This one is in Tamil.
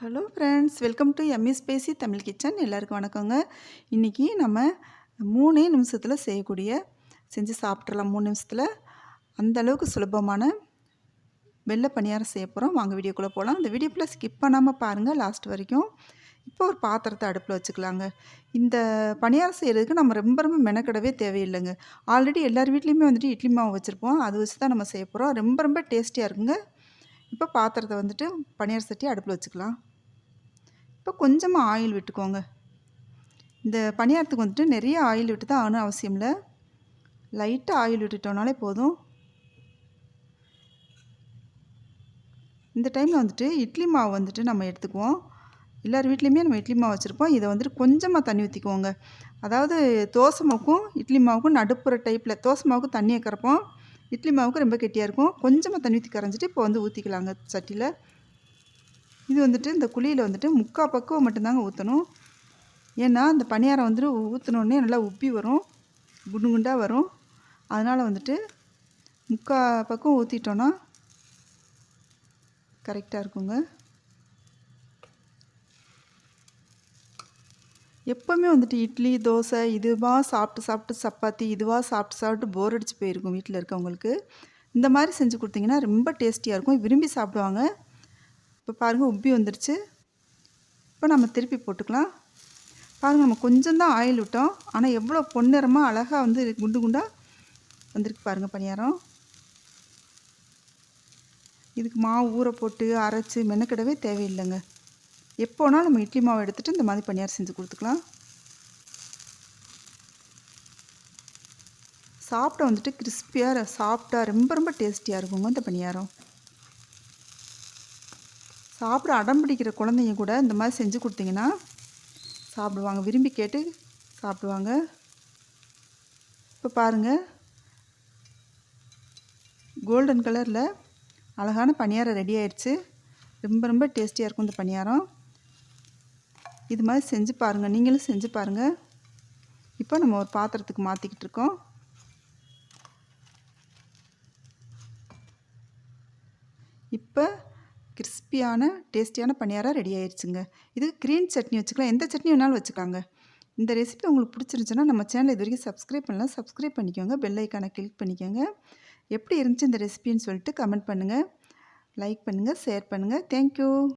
ஹலோ ஃப்ரெண்ட்ஸ், வெல்கம் டு எம்மி ஸ்பேசி தமிழ் கிச்சன். எல்லாருக்கும் வணக்கங்க. இன்றைக்கி நம்ம 3 நிமிஷத்தில் செஞ்சு சாப்பிட்றலாம். 3 நிமிஷத்தில் அந்தளவுக்கு சுலபமான வெள்ளை பணியாரம் செய்ய போகிறோம். வாங்க வீடியோக்குள்ளே போகலாம். அந்த வீடியோக்குள்ளே ஸ்கிப் பண்ணாமல் பாருங்கள் லாஸ்ட் வரைக்கும். இப்போ ஒரு பாத்திரத்தை அடுப்பில் வச்சுக்கலாங்க. இந்த பணியாரம் செய்கிறதுக்கு நம்ம ரொம்ப மெனக்கிடவே தேவையில்லைங்க. ஆல்ரெடி எல்லார் வீட்லேயுமே இட்லி மாவு வச்சுருப்போம். அது வச்சு தான் நம்ம செய்ய போகிறோம். ரொம்ப டேஸ்டியாக இருக்குங்க. இப்போ பாத்திரத்தை பணியார சட்டி அடுப்பில் வச்சுக்கலாம். இப்போ கொஞ்சமாக ஆயில் விட்டுக்கோங்க. இந்த பணியாரத்துக்கு நிறைய ஆயில் விட்டு தான் ஆகணும் அவசியம் இல்லை. லைட்டாக ஆயில் விட்டுட்டோம்னாலே போதும். இந்த டைமில் இட்லி மாவு நம்ம எடுத்துக்குவோம். எல்லார் வீட்லேயுமே நம்ம இட்லி மாவு வச்சுருப்போம். இதை கொஞ்சமாக தண்ணி ஊற்றிக்குவோங்க. அதாவது தோசை மாவுக்கும் இட்லி மாவுக்கும் நடுப்புற டைப்பில். தோசை மாவுக்கு தண்ணியை கரைப்போம், இட்லி மாவுக்கு ரொம்ப கெட்டியாக இருக்கும். கொஞ்சமாக தண்ணி ஊற்றி கரைஞ்சிட்டு இப்போ ஊற்றிக்கலாங்க சட்டியில். இது இந்த குழியில் 3/4 பக்குவம் மட்டும்தாங்க ஊற்றணும். ஏன்னா அந்த பணியாரம் ஊற்றினோடனே நல்லா உப்பி வரும், குண்டு குண்டாக வரும். அதனால் 3/4 பக்குவம் ஊற்றிட்டோன்னா கரெக்டாக இருக்குங்க. எப்போவுமே இட்லி தோசை இதுவாக சாப்பிட்டு சப்பாத்தி இதுவாக சாப்பிட்டு போர் அடிச்சு போயிருக்கும் வீட்டில் இருக்கவங்களுக்கு. இந்த மாதிரி செஞ்சு கொடுத்தீங்கன்னா ரொம்ப டேஸ்டியாக இருக்கும், விரும்பி சாப்பிடுவாங்க. இப்போ பாருங்கள், உப்பி வந்துடுச்சு. இப்போ நம்ம திருப்பி போட்டுக்கலாம். பாருங்கள், நம்ம கொஞ்சம் தான் ஆயில் விட்டோம், ஆனால் எவ்வளோ பொன்னிறமாக அழகாக குண்டு குண்டாக வந்திருக்கு பாருங்கள் பணியாரம். இதுக்கு மாவு ஊற போட்டு அரைச்சி மெனக்கிடவே தேவையில்லைங்க. எப்போனா நம்ம இட்லி மாவு எடுத்துகிட்டு இந்த மாதிரி பணியாரம் செஞ்சு கொடுத்துக்கலாம். சாப்பிட கிறிஸ்பியாக சாஃப்டாக ரொம்ப டேஸ்டியாக இருக்குங்க இந்த பணியாரம். சாப்பிட அடம் பிடிக்கிற குழந்தைங்க கூட இந்த மாதிரி செஞ்சு கொடுத்தீங்கன்னா சாப்பிடுவாங்க, விரும்பி கேட்டு சாப்பிடுவாங்க. இப்போ பாருங்கள், கோல்டன் கலரில் அழகான பணியாரம் ரெடி ஆயிடுச்சு. ரொம்ப டேஸ்டியாக இருக்கும் இந்த பணியாரம். இது மாதிரி செஞ்சு பாருங்கள், நீங்களும் செஞ்சு பாருங்கள். இப்போ நம்ம ஒரு பாத்திரத்துக்கு மாற்றிக்கிட்டு இருக்கோம். இப்போ கிறிஸ்பியான டேஸ்டியான பணியாரம் ரெடி ஆயிடுச்சுங்க. இது க்ரீன் சட்னி வச்சுக்கலாம், எந்த சட்னி வேணாலும் வச்சுக்கலாங்க. இந்த ரெசிபி உங்களுக்கு பிடிச்சிருந்துச்சுன்னா நம்ம சேனல் இது வரைக்கும் சப்ஸ்கிரைப் பண்ணலாம், சப்ஸ்கிரைப் பண்ணிக்கோங்க. பெல் ஐக்கானை கிளிக் பண்ணிக்கோங்க. எப்படி இருந்துச்சு இந்த ரெசிபின்னு சொல்லிட்டு கமெண்ட் பண்ணுங்கள், லைக் பண்ணுங்கள், ஷேர் பண்ணுங்கள். தேங்க்யூ.